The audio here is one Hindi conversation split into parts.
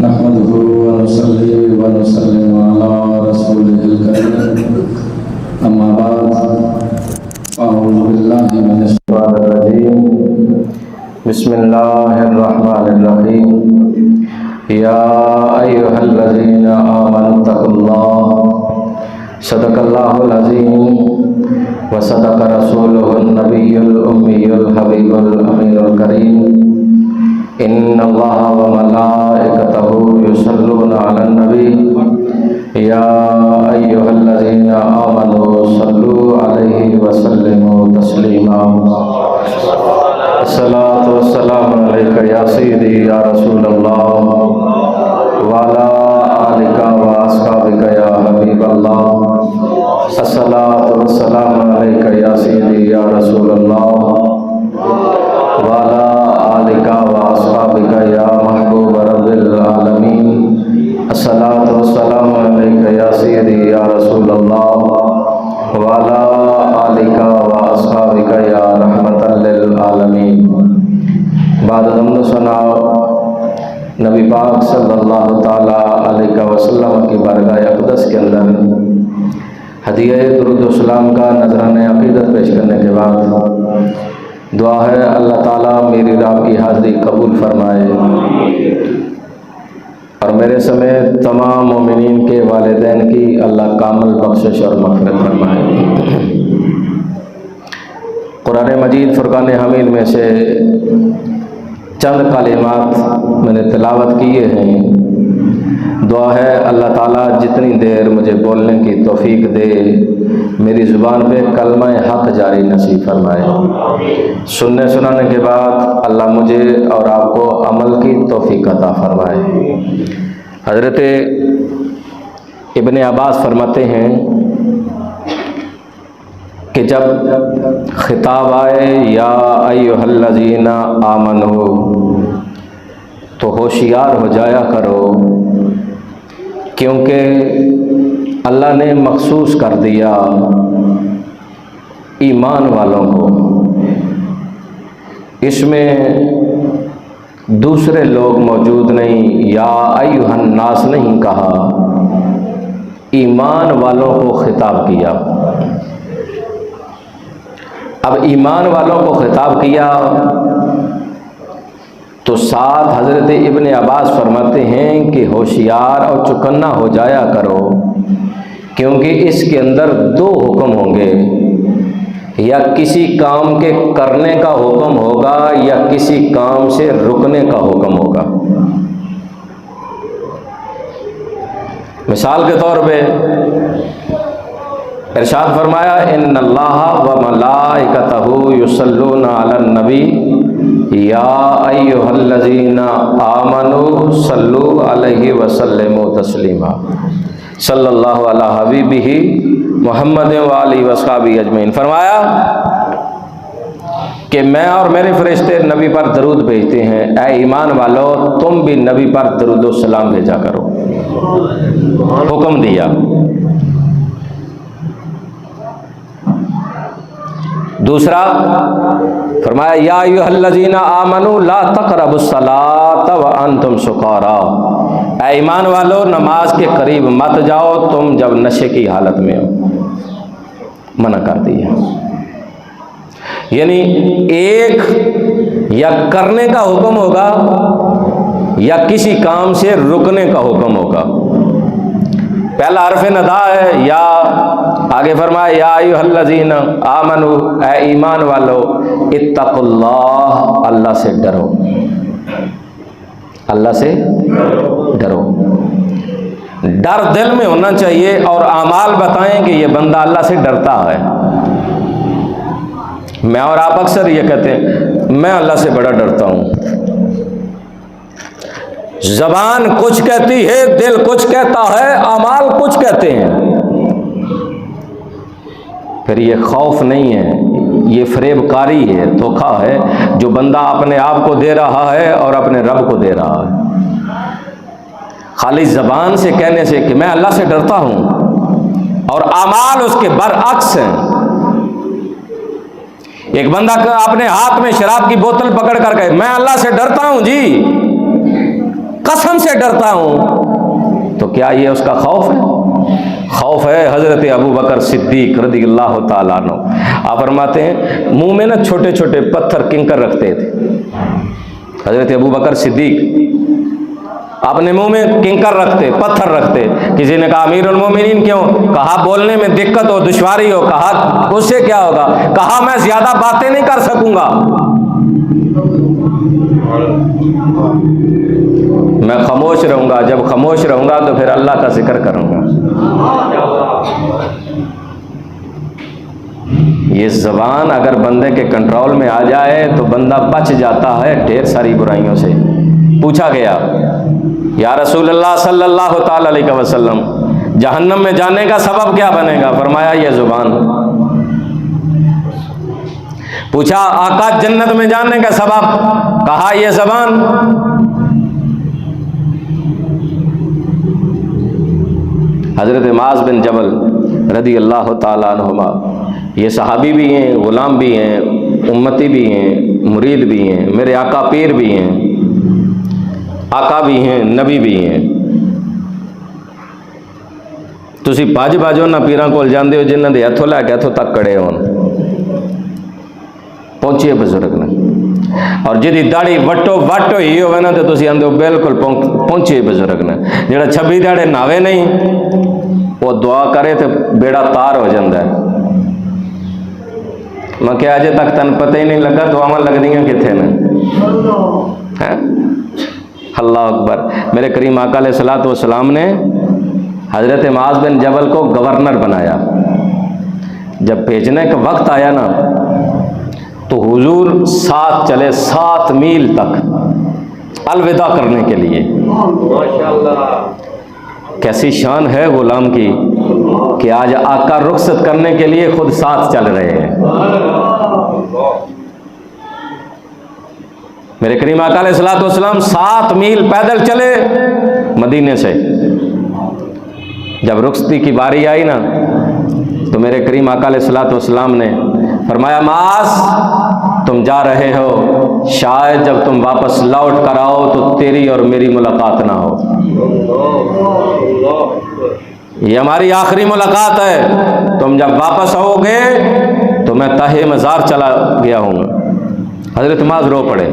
नहमदुहु व नुसल्ली व नुसल्लिमु अला रसूलिहिल करीम अम्मा बाद अऊज़ु बिल्लाहि मिनश शैतानिर रजीम बिस्मिल्लाहिर रहमानिर रहीम या अय्युहल्लज़ीना आमनुत्तकुल्लाह सदक़ल्लाहुल अज़ीम व सदक़ रसूलुहुन नबियुल उम्मियुल हबीबुल अमीनुल करीम इन्नल्लाहा व मलाइकतहु युसल्लूना अलन नबी या अय्युहल्लज़ीना आमनू सल्लू अलैहि व सल्लिमू तस्लीमा अस्सलातु वस्सलामु अलैका या सय्यदी या रसूलल्लाह व अला आलिका व अस्हाबिका या हबीबल्लाह अस्सलातु वस्सलामु अलैका या सय्यदी या रसूलल्लाह व अला आलिका व अस्हाबिका या महबूब रब्बिल आलमीन अस्सलातु वस्सलामु अलैका या सय्यदी या रसूलल्लाह व अला आलिका व अस्हाबिका या रहमतल लिल आलमीन। बाद हम्द सना नबी पाक सल्लल्लाहु ताला अलैहि वसल्लम की बारगाह अक़दस के अंदर हदिया दुरूद व सलाम का नजराने अक़ीदत पेश करने के बाद दुआ है अल्लाह ताला मेरी राह की हाज़िरी कबूल फरमाए और मेरे समेत तमाम मोमिनीन के वालिदैन की अल्लाह कामिल बख्शिश और मग़फ़िरत फरमाए। कुरान मजीद फुरक़ान हमीद में से चंद कलिमात मैंने तिलावत किए हैं। दुआ है अल्लाह ताला जितनी देर मुझे बोलने की तौफीक दे मेरी ज़ुबान पे कलमा हक़ जारी नसीब फरमाए। सुनने सुनाने के बाद अल्लाह मुझे और आपको अमल की तौफीक अता फरमाए। हज़रत इब्ने अब्बास फरमाते हैं कि जब खिताब आए या अय्युहल्लज़ीना आमनू तो होशियार हो जाया करो, क्योंकि अल्लाह ने मखसूस कर दिया ईमान वालों को। इसमें दूसरे लोग मौजूद नहीं, या अय्युहन नास नहीं कहा, ईमान वालों को खिताब किया। अब ईमान वालों को खिताब किया तो साथ हज़रत इब्ने अब्बास फरमाते हैं कि होशियार और चौकन्ना हो जाया करो, क्योंकि इसके अंदर दो हुक्म होंगे, या किसी काम के करने का हुक्म होगा या किसी काम से रुकने का हुक्म होगा। मिसाल के तौर पे इरशाद फरमाया इन्नल्लाहा व मलाइकतहु युसल्लूना अलन नबी या अय्युहल्लज़ीना आमनू सल्लू अलैहि व सल्लिमू तस्लीमा सल्लल्लाहु अला हबीबिही मुहम्मद व आलिहि व अस्हाबिही अजमईन। फरमाया कि मैं और मेरे फरिश्ते नबी पर दरूद भेजते हैं, ऐ ईमान वालो तुम भी नबी पर दरूद व सलाम भेजा करो। हुक्म दिया। दूसरा फरमाया या अय्युहल्लज़ीना आमनू ला तक़रबुस्सलात व अंतुम सुकारा, ऐ ईमान वालो नमाज के करीब मत जाओ तुम जब नशे की हालत में हो। मना कर दिया। यानी एक या करने का हुक्म होगा या किसी काम से रुकने का हुक्म होगा। पहला हरफ नदा है या, आगे फरमाया या अय्युहल्लज़ीना आमनू, ऐ ईमान वालो इत्तक़ुल्लाह, अल्लाह से डरो, अल्लाह से डरो। डर दिल में होना चाहिए और आमाल बताएं कि ये बंदा अल्लाह से डरता है। मैं और आप अक्सर ये कहते हैं मैं अल्लाह से बड़ा डरता हूं। ज़बान कुछ कहती है, दिल कुछ कहता है, अमाल कुछ कहते हैं। फिर ये खौफ नहीं है, ये फरेबकारी है, धोखा है जो बंदा अपने आप को दे रहा है और अपने रब को दे रहा है। खाली ज़बान से कहने से कि मैं अल्लाह से डरता हूं और अमाल उसके बरअक्स हैं। एक बंदा अपने हाथ में शराब की बोतल पकड़ कर कहे मैं अल्लाह से डरता हूं जी, कसम से डरता हूँ, तो क्या ये उसका खौफ है? खौफ है हज़रत अबू बकर सिद्दीक रज़ियल्लाहु ताला अन्हु। आप फरमाते हैं मुंह में ना छोटे छोटे पत्थर किंकर रखते थे हज़रत अबू बकर सिद्दीक, अपने मुंह में किंकर रखते, पत्थर रखते। किसी ने कहा अमीरुल मोमिनीन क्यों? कहा बोलने में दिक्कत हो, दुश्वारी हो। कहा उससे क्या होगा? कहा मैं ज्यादा बातें नहीं कर सकूंगा, मैं खामोश रहूंगा। जब खामोश रहूंगा तो फिर अल्लाह का जिक्र करूंगा। ये ज़बान अगर बंदे के कंट्रोल में आ जाए तो बंदा बच जाता है ढेर सारी बुराइयों से। पूछा गया या रसूल अल्लाह सल्लल्लाहु ताला अलैहि वसल्लम, जहन्नम में जाने का सबब क्या बनेगा? फरमाया ये ज़ुबान। पूछा आका जन्नत में जाने का सबब? कहा ये ज़बान। हज़रत मुआज़ बिन जबल रज़ियल्लाहु ताला अन्हुमा, ये सहाबी भी हैं, ग़ुलाम भी हैं, उम्मती भी हैं, मुरीद भी हैं, मेरे आका पीर भी हैं, आका भी हैं, नबी भी हैं। तुसी भज भजो ना पीरां कोल जांदे हो जिन्हां दे हथों लैके हथों तक कड़े होण, पहुंचिए बुजुर्ग ने। और जिहदी दाढ़ी वटो वट होई होवे ना तो तुसी आंदे हो बिल्कुल पहुंचिए बुजुर्ग ने। जिहड़ा 26 दिहाड़े नावे नहीं वो दुआ करे तो बेड़ा तार हो जाता है। मैं क्या अजे तक तन पता ही नहीं लगा दुआवां लगदियां किथे ने? अल्लाह अकबर। मेरे करीम आका अलैहिस्सलातु वस्सलाम ने हज़रत मुआज़ बिन जबल को गवर्नर बनाया। जब भेजने का वक्त आया ना तो हुजूर साथ चले 7 मील तक अलविदा करने के लिए। कैसी शान है गुलाम की कि आज आका रुखसत करने के लिए खुद साथ चल रहे हैं। मेरे करीम आका अलैहिस्सलातु वस्सलाम 7 मील पैदल चले मदीने से। जब रुखसती की बारी आई ना तो मेरे करीम आका अलैहिस्सलातु वस्सलाम ने फरमाया मुआज़ तुम जा रहे हो, शायद जब तुम वापस लौट कर आओ तो तेरी और मेरी मुलाकात ना हो। ये हमारी आखिरी मुलाकात है। तुम जब वापस आओगे तो मैं ताहे मज़ार चला गया हूँ। हज़रत मुआज़ रो पड़े।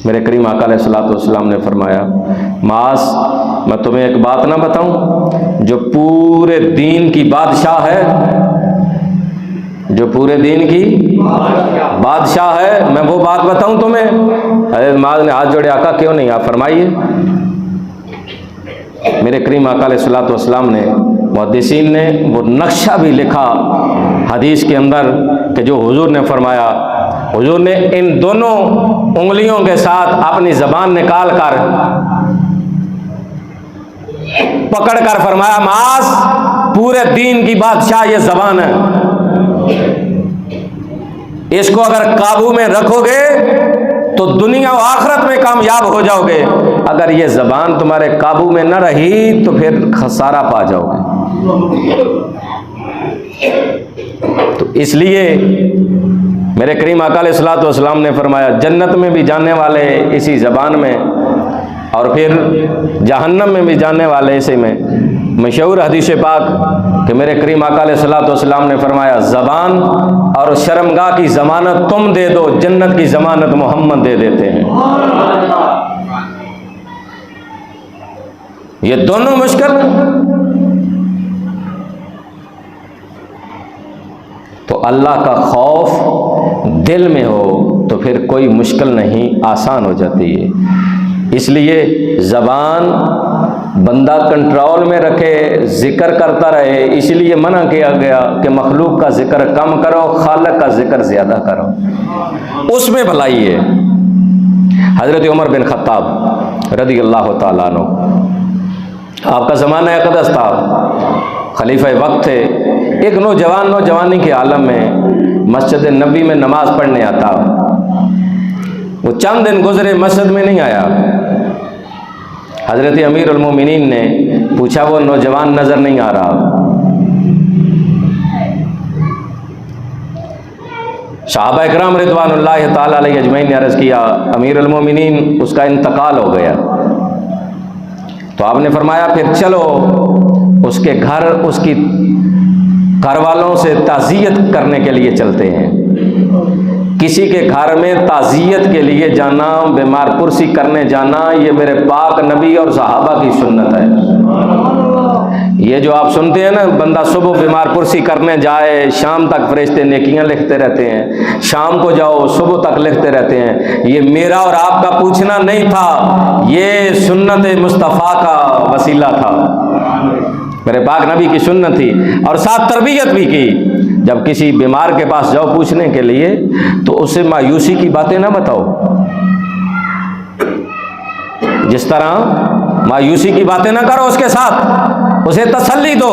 मेरे करीम आका अलैहिस्सलातु वस्सलाम ने फरमाया मुआज़ मैं तुम्हें एक बात ना बताऊं? जो पूरे दीन की बादशाह है, जो पूरे दीन की बादशाह है, मैं वो बात बताऊं तुम्हें? हज़रत मुआज़ ने हाथ जोड़े, आका क्यों नहीं, आप फरमाइए। मेरे करीम आका अलैहिस्सलातु वस्सलाम ने, मुहद्दिसीन ने वो नक्शा भी लिखा हदीस के अंदर कि जो हुजूर ने फरमाया, हुजूर ने इन दोनों उंगलियों के साथ अपनी ज़बान निकाल कर पकड़ कर फरमाया मुआज़ पूरे दीन की बादशाह ये ज़बान है, इसको अगर काबू में रखोगे तो दुनिया और आखिरत में कामयाब हो जाओगे। अगर ये ज़बान तुम्हारे काबू में न रही तो फिर खसारा पा जाओगे। तो इसलिए मेरे करीम आका अलैहिस्सलातु वस्सलाम ने फरमाया जन्नत में भी जाने वाले इसी ज़बान में और फिर जहन्नम में भी जाने वाले इसी में। मशहूर हदीस पाक कि मेरे करीम आका अलैहिस्सलातु वस्सलाम ने फरमाया ज़बान और शर्मगाह की ज़मानत तुम दे दो, जन्नत की ज़मानत मोहम्मद दे देते हैं। ये दोनों मुश्किल। तो अल्लाह का खौफ दिल में हो तो फिर कोई मुश्किल नहीं, आसान हो जाती है। इसलिए ज़बान बंदा कंट्रोल में रखे, ज़िक्र करता रहे। इसलिए मना किया गया कि मखलूक का ज़िक्र कम करो, खालिक का ज़िक्र ज़्यादा करो, उसमें भलाई है। हज़रत उमर बिन खत्ताब रज़ियल्लाहु ताला अन्हु, आपका ज़माना अक़दस था, खलीफा वक्त थे। एक नौजवान नौजवानी के आलम में मस्जिद नबी में नमाज पढ़ने आता। वो चंद दिन गुजरे, मस्जिद में नहीं आया। हज़रत अमीरुल मोमिनीन ने पूछा वो नौजवान नज़र नहीं आ रहा। सहाबा इकराम रिदवानुल्लाहि ताला अलैहि अजमईन ने अर्ज़ किया, अमीरुल मोमिनीन उसका इंतकाल हो गया। तो आपने फरमाया फिर चलो उसके घर, उसकी घर वालों से ताज़ियत करने के लिए चलते हैं। किसी के घर में ताज़ियत के लिए जाना, बीमार पुरसी करने जाना, ये मेरे पाक नबी और सहाबा की सुन्नत है। ये जो आप सुनते हैं ना, बंदा सुबह बीमार पुरसी करने जाए, शाम तक फरिश्ते नेकियां लिखते रहते हैं, शाम को जाओ सुबह तक लिखते रहते हैं, ये मेरा और आपका पूछना नहीं था, ये सुन्नत मुस्तफ़ा का वसीला था, मेरे पाक नबी की सुन्नत थी। और साथ तरबियत भी की, जब किसी बीमार के पास जाओ पूछने के लिए तो उसे मायूसी की बातें ना बताओ। जिस तरह मायूसी की बातें ना करो उसके साथ, उसे तसल्ली दो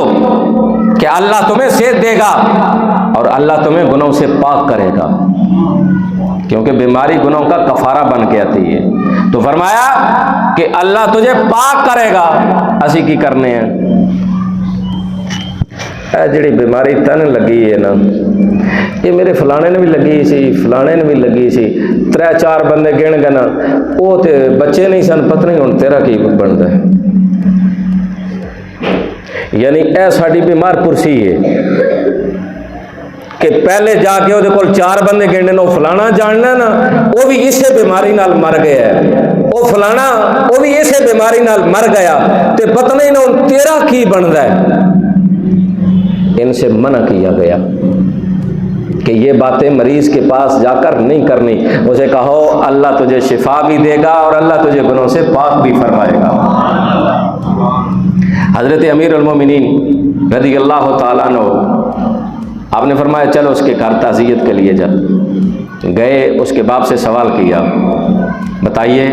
कि अल्लाह तुम्हें सेहत देगा और अल्लाह तुम्हें गुनाहों से पाक करेगा, क्योंकि बीमारी गुनाहों का कफारा बन के आती है। तो फरमाया कि अल्लाह तुझे पाक करेगा। असी की करने हैं, जी बीमारी तन लगी है ना, ये मेरे फलाने ने भी लगी सी, फलाने ने भी लगी सी, 3-4 बंदे गिन गए ना, वो तो बच्चे नहीं सन, पता नहीं हुण तेरा की बनता है। यानी ऐ साड़ी बीमार पुरसी है कि पहले जाके ਉਹਦੇ ਕੋਲ 4 बंदे गिनने ने, फलाना जानना ना वो भी इसे बीमारी नाल मर गया है, वो फलाना वो भी इसे बीमारी नाल मर गया, ते पता नहीं ना तेरा की बनता है। इनसे मना किया गया कि ये बातें मरीज के पास जाकर नहीं करनी। उसे कहो अल्लाह तुझे शिफा भी देगा और अल्लाह तुझे गुनों से पाक भी फरमाएगा। हजरत अमीरुल मोमिनीन रज़ियल्लाहु ताला अन्हु, आपने फरमाया चलो उसके घर ताज़ियत के लिए जा। गए, उसके बाप से सवाल किया, बताइए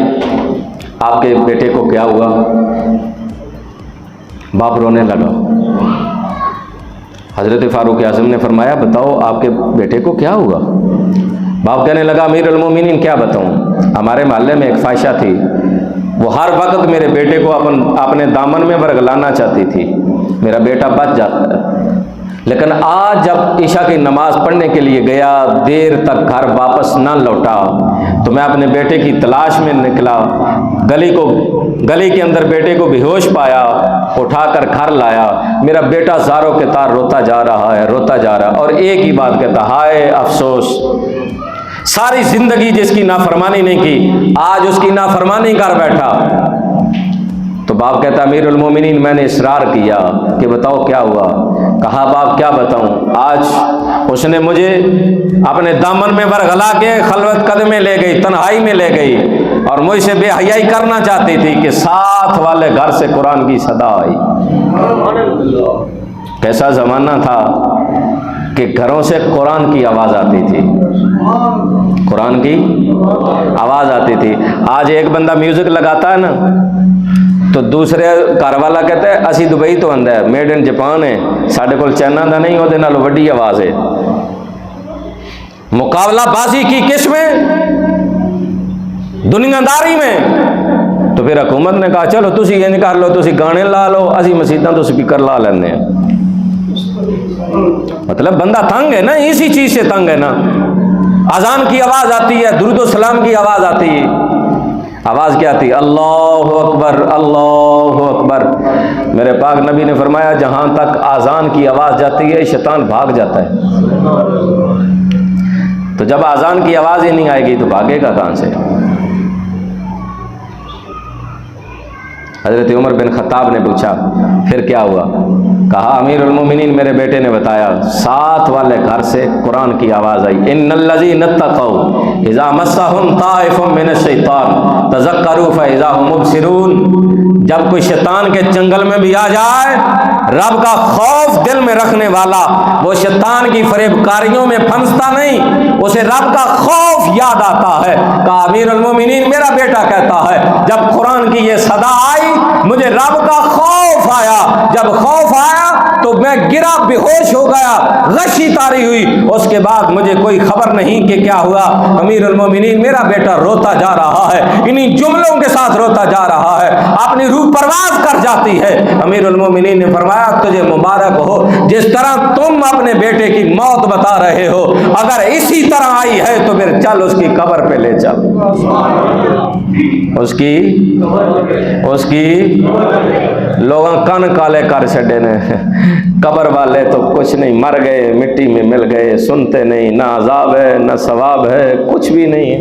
आपके बेटे को क्या हुआ? बाप रोने लगा। हज़रत फ़ारूक आज़म ने फरमाया बताओ आपके बेटे को क्या हुआ? बाप कहने लगा अमीरुल मोमिनीन क्या बताऊं, हमारे मोहल्ले में एक फ़ाहिशा थी, वो हर वक्त मेरे बेटे को अपने दामन में बरगलाना चाहती थी, मेरा बेटा बच जाता है। लेकिन आज जब ईशा की नमाज़ पढ़ने के लिए गया, देर तक घर वापस ना लौटा, तो मैं अपने बेटे की तलाश में निकला, गली के अंदर बेटे को बेहोश पाया, उठाकर घर लाया। मेरा बेटा ज़ारों के तार रोता जा रहा है, रोता जा रहा है, और एक ही बात कहता, हाय अफसोस, सारी ज़िंदगी जिसकी नाफरमानी नहीं की, आज उसकी नाफरमानी कर बैठा। तो बाप कहता अमीरुल मोमिनीन मैंने इसरार किया कि बताओ क्या हुआ? कहा बाप क्या बताऊं, आज उसने मुझे अपने दामन में बरगला के खलवत कदमे ले गई, तन्हाई में ले गई, और मुझसे बेहयाई करना चाहती थी कि साथ वाले घर से कुरान की सदा आई। कैसा ज़माना था कि घरों से कुरान की आवाज़ आती थी, कुरान की आवाज़ आती थी। आज एक बंदा म्यूज़िक लगाता है ना, तो दूसरे घर वाला कहता है असी दुबई तो आंदा है, मेड इन जापान है, साढ़े कोल चाइना का नहीं, ਉਹਦੇ ਨਾਲ ਵੱਡੀ आवाज़ है। मुकाबला बाजी की किस में? दुनियादारी में। तो फिर हुकूमत ने कहा चलो तुसी इंज कर लो, तुसी गाने ला लो, असी मसीतां तो स्पीकर ला लेने हैं। मतलब बंदा तंग है ना, इसी चीज़ से तंग है ना। अजान की आवाज़ आती है, दुरूद सलाम की आवाज़ आती है, आवाज़ क्या आती है? अल्लाहु अकबर, अल्लाहु अकबर। मेरे पाक नबी ने फरमाया जहाँ तक आज़ान की आवाज़ जाती है शैतान भाग जाता है। तो जब आज़ान की आवाज़ ही नहीं आएगी तो भागेगा कहाँ से? हज़रत उमर बिन खत्ताब ने पूछा फिर क्या हुआ? कहा अमीरुल मोमिनीन मेरे बेटे ने बताया साथ वाले घर से कुरान की आवाज़ आई, इन्नल्लज़ीना तक़ौ इज़ा मस्सहुम ताइफ़ुम मिनश्शैतान तज़क्करू फ़इज़ा हुम मुबसिरून। जब कोई शैतान के जंगल में भी आ जाए, रब का खौफ दिल में रखने वाला वो शैतान की फरेबकारियों में फंसता नहीं, उसे रब का खौफ याद आता है। कहा अमीरुल मोमिनीन मेरा बेटा कहता है जब कुरान की ये सदा आई मुझे रब का खौफ आया, जब खौफ आया तो मैं गिरा, बेहोश हो गया, गशी तारी हुई, उसके बाद मुझे कोई खबर नहीं कि क्या हुआ। अमीरुल मोमिनीन मेरा बेटा रोता जा रहा है, इन्हीं जुमलों के साथ रोता जा रहा है, अपनी रूह परवाज कर जाती है। अमीरुल मोमिनीन ने फरमाया तुझे मुबारक हो, जिस तरह तुम अपने बेटे की मौत बता रहे हो, अगर इसी तरह आई है तो फिर चल उसकी कब्र पे ले चल, उसकी लोग कन काले कर छड़े ने। कब्र वाले तो कुछ नहीं, मर गए, मिट्टी में मिल गए, सुनते नहीं, ना अजाब है ना सवाब है, कुछ भी नहीं है।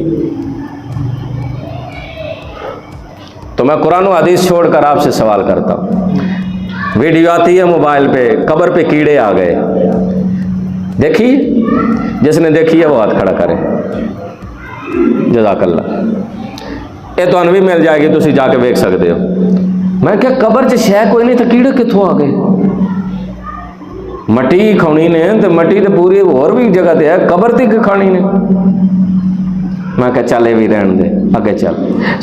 तो मैं कुरान और हदीस छोड़कर आपसे सवाल करता हूँ। वीडियो आती है मोबाइल पे, कब्र पे कीड़े आ गए, देखी? जिसने देखी है वो हाथ खड़ा करे। जज़ाकल्लाह। ये तो भी मिल जाएगी, तुसी जाके देख सकते हो। मैं क्या कब्र च शै कोई नहीं तो कीड़े कितों आ गए? मटी खानी ने तो मटी तो पूरी और भी जगह ते है, कब्र ती खानी ने। मैं क्या चल ये भी रहने दे, आगे चल।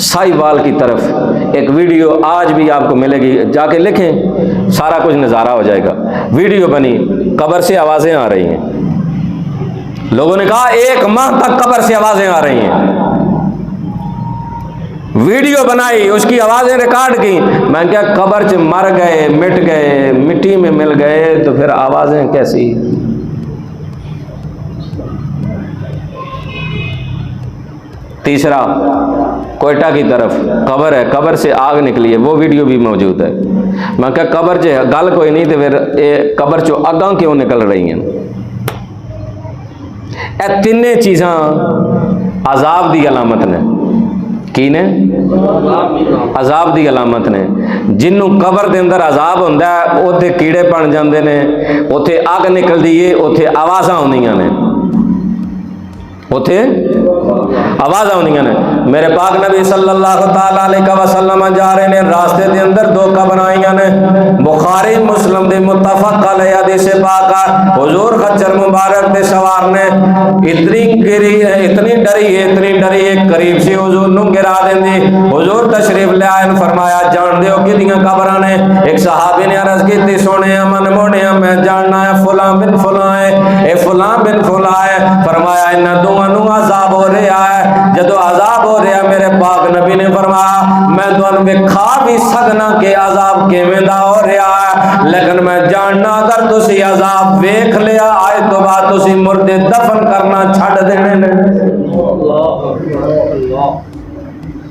साहिवाल की तरफ एक वीडियो आज भी आपको मिलेगी, जाके लिखें, सारा कुछ नज़ारा हो जाएगा। वीडियो बनी, कब्र से आवाज़ें आ रही हैं। लोगों ने कहा 1 माह तक कब्र से आवाज़ें आ रही हैं। वीडियो बनाई, उसकी आवाज़ें रिकॉर्ड की। मैं क्या कब्र से मर गए, मिट गए, मिट्टी में मिल गए तो फिर आवाज़ें कैसी? तीसरा, कोयटा की तरफ कब्र है, कब्र से आग निकली है, वो वीडियो भी मौजूद है। मैं क्या कब्र च गल कोई नहीं तो फिर कब्र चो अगां क्यों निकल रही हैं? ये तिने चीज़ां अजाब की अलामत ने। की ने? अजाब की अलामत ने। जिन्हों कब्र के अंदर अजाब होंदा है, उत्थे कीड़े बन जाते हैं, उत्थे अग निकलती है, उत्थे आवाज़ां आउंदियां ने, उत्थे आवाज़ आउंदियां ने। मेरे पाक नबी सल्लल्लाहु तआला अलैहि वसल्लम जा रहे ने, रास्ते के अंदर 2 कब्र आईयां ने। बुखारी मुस्लिम दे मुत्तफक अलैहि हदीस पाक है, हुजूर खच्चर मुबारक दे सवार ने इतनी डरी है, करीब से हुजूर नूं गिरा देंदी। हुजूर तशरीफ ले आए, फरमाया जान दे किदियां कब्रां ने? एक सहाबी ने अर्ज की, सोने मन मोने मैं जानना है फलां बिन फलां है, ए फलां बिन फलां है। फरमाया इन्हां दोवां नूं अजाब हो रहा है। जदों अजाब हो रहा, मेरे पाक नबी ने फरमाया मैं तुहानूं विखा भी सकना कि अजाब किवें दा हो रहा है, लेकिन मैं जानना अगर तुसी अजाब वेख लिया, आज तो बाद तुसी मुर्दे दफन करना छड्ड देने ने।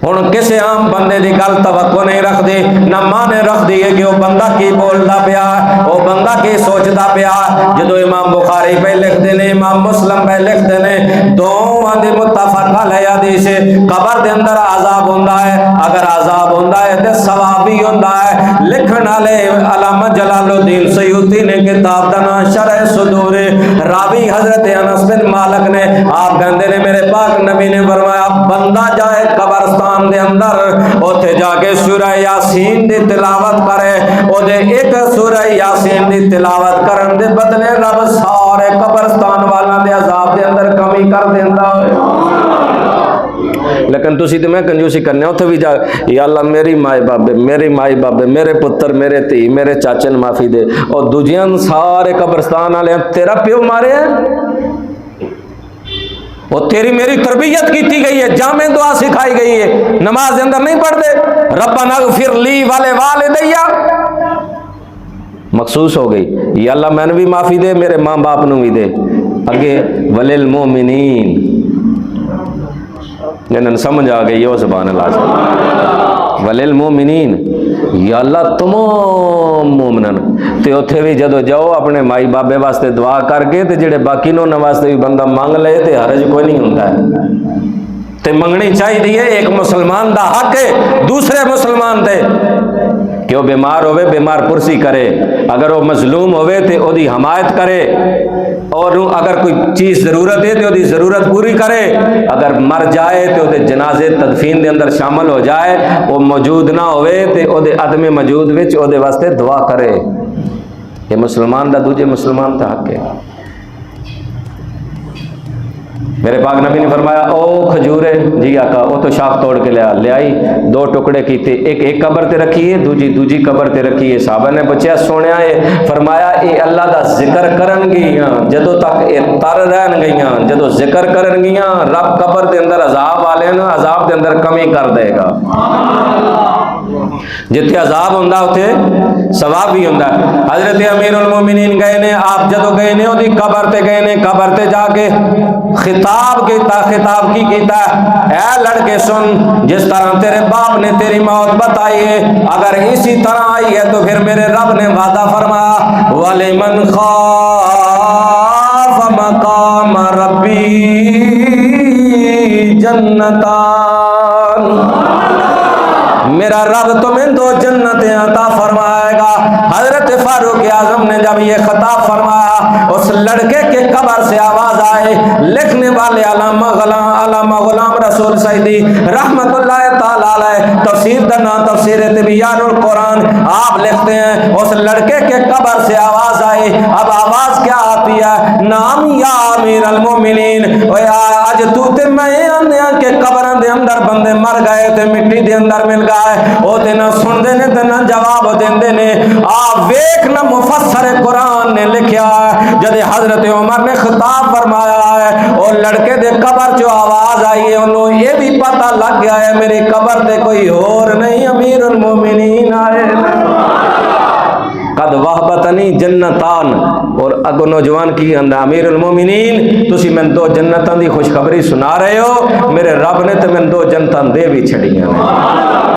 हुण किसी आम बंदे की गल तवक्को नहीं रखती, न माने रखती है कि वह बंदा की बोलता पिया, वह बंदा की सोचता पिया। जो इमाम बुखारी पे लिखते हैं, इमाम मुस्लिम पे लिखते हैं, दोवां दी मुत्तफक अलैहि हदीस, कब्र के अंदर अजाब होंदा है। अगर अजाब होंदा है तो सवाब भी होंदा है। लिखण वाले अल्लामा जलालुद्दीन सयूती ने किताब का नाम शरह सुदूर, रावी हजरत अनस बिन मालिक ने, आप कहते हैं मेरे पाक नबी ने फरमाया बंदा जाए कब्रस्तान दे अंदर, उथे जाके सूरह यासीन दी तिलावत करे, ओदे एक सूरह यासीन दी तिलावत करन दे बदले रब सारे कब्रस्तान वालों दे अजाब दे अंदर कमी कर देंदा है। लेकिन तुसी तो मैं कंजूसी करने उथे भी जा, या अल्लाह मेरी माए बाबे, मेरे पुत्र, मेरे धी, मेरे चाचे नूं माफी दे, और दूजियां सारे कब्रस्तान वाले तेरा प्यो मारे है, वो तेरी मेरी तरबियत की गई है, जामे दुआ सिखाई गई है, नमाज के अंदर नहीं पढ़ते रब्बना इग़फिर ली वाले वालिदैया, मखसूस हो गई, या अल्लाह मैंने भी माफ़ी दे, मेरे माँ बाप नूं भी दे। अगे वलिल मोमिनीन, जिन्हें समझ आ गई हो सुभान अल्लाह, वलिल मोमिनीन, या अल्लाह तमाम मोमिनन। तो उत्थे भी जदों जाओ अपने माई बाबे वास्ते दुआ करके, तो जेडे बाकी नोना वास्ते भी बंदा मंग ले तो हरज कोई नहीं होंदा है, तो मंगनी चाहिए। एक मुसलमान का हक है दूसरे मुसलमान से कि वह बीमार होवे बीमार पुरसी करे, अगर वह मजलूम होवे तो वही हमायत करे, और अगर कोई चीज़ ज़रूरत है तो वही ज़रूरत पूरी करे, अगर मर जाए तो वह जनाजे तदफीन के अंदर शामिल हो जाए, वो मौजूद ना होवे तो वह अदम मौजूद विच वहदे वास्ते दुआ करे। ये मुसलमान का दूजे मुसलमान का हक है। मेरे पाक नबी ने फरमाया ओ खजूरे जी आका, वो तो शाख तोड़ के ले आई, 2 टुकड़े किए, एक कबर ते रखी है, दूजी कबर ते रखी है। साहबा ने बच्चा सोने है, फरमाया ये अल्लाह का जिक्र करनगियां, जदों तक ये तर रहन गईयां, जदों जिक्र करनगियां रब कबर के अंदर अजाब वाले ना, अजाब के अंदर कमी कर देगा। जिथे अजाब होंदा उथे सवाब भी होंदा। हजरत अमीरुल मोमिनीन गए ने, आप जदों गए ने ओदी कबर ते गए ने, कबर ते जाके खिताब कीता, खिताब की कीता, ऐ लड़के सुन, जिस तरह तेरे बाप ने तेरी मौत बताई है, अगर इसी तरह आई है तो फिर मेरे रब ने वादा फरमाया वलिमन खाफ मकाम रब्बी जन्नतान, मेरा रब तुम्हें 2 जन्नतें अता फरमाएगा। हजरत फारूक आजम ने जब ये खिताब फरमाया, उस लड़के के कब्र से आवाज आए। लिखने वाले अल्लामा गुलाम रसूल सईदी रहमतुल्लाह तआला अलैह तफसीर दा नाम तफसीर तिबियानुल कुरान, आप लिखते हैं उस लड़के के कब्र से आवाज आई। अब आवाज क्या आती है? नाम या अमीरुल मोमिनीन, आज तू ते मैं आने के कब्रां दे अंदर बंदे मर गए ते मिट्टी दे अंदर मिल गए, ओ ते ना सुनदे ने ते ना जवाब देंदे ने। आ वेख ना मुफस्सर कुरान ने लिखा है, जदे हजरत उमर ने खिताब फरमाया है, ओ लड़के दे कब्र चो आवाज आई है, उन्होंने ये भी पता लग गया है मेरी कब्र ते कोई और नहीं अमीरुल मोमिनीन आए। कद वहबतनी जन्नतान, और अगो नौजवान की कहंदा अमीरुल मोमिनीन तुसी मैंने 2 जन्नतां दी खुशखबरी सुना रहे हो, मेरे रब ने तो मैंने 2 जन्नतां दे भी छड़ियां।